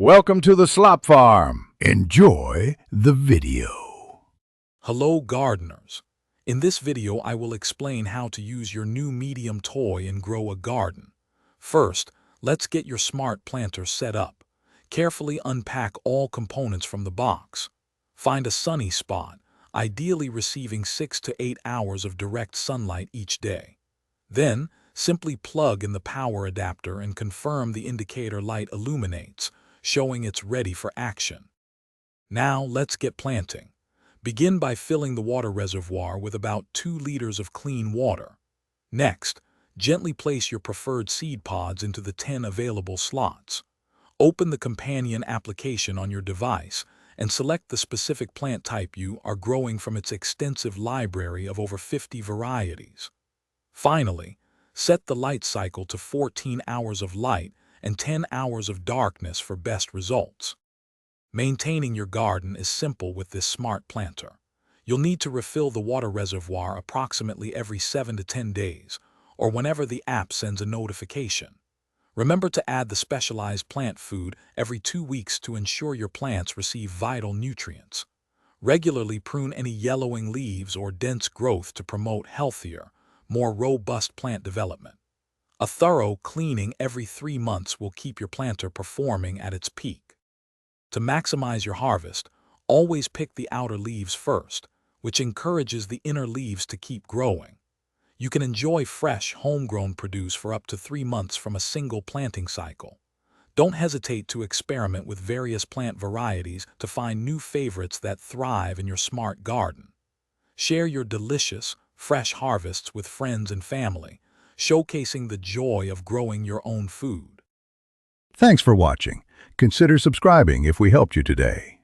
Welcome to the Slop Farm. Enjoy the video. Hello gardeners. In this video I will explain how to use your new medium toy and grow a garden. First, let's get your smart planter set up. Carefully unpack all components from the box. Find a sunny spot, ideally receiving 6 to 8 hours of direct sunlight each day. Then, simply plug in the power adapter and confirm the indicator light illuminates, showing it's ready for action. Now let's get planting. Begin by filling the water reservoir with about 2 liters of clean water. Next, gently place your preferred seed pods into the 10 available slots. Open the companion application on your device and select the specific plant type you are growing from its extensive library of over 50 varieties. Finally, set the light cycle to 14 hours of light and 10 hours of darkness for best results. Maintaining your garden is simple with this smart planter. You'll need to refill the water reservoir approximately every 7 to 10 days, or whenever the app sends a notification. Remember to add the specialized plant food every 2 weeks to ensure your plants receive vital nutrients. Regularly prune any yellowing leaves or dense growth to promote healthier, more robust plant development. A thorough cleaning every 3 months will keep your planter performing at its peak. To maximize your harvest, always pick the outer leaves first, which encourages the inner leaves to keep growing. You can enjoy fresh, homegrown produce for up to 3 months from a single planting cycle. Don't hesitate to experiment with various plant varieties to find new favorites that thrive in your smart garden. Share your delicious, fresh harvests with friends and family, showcasing the joy of growing your own food. Thanks for watching. Consider subscribing if we helped you today.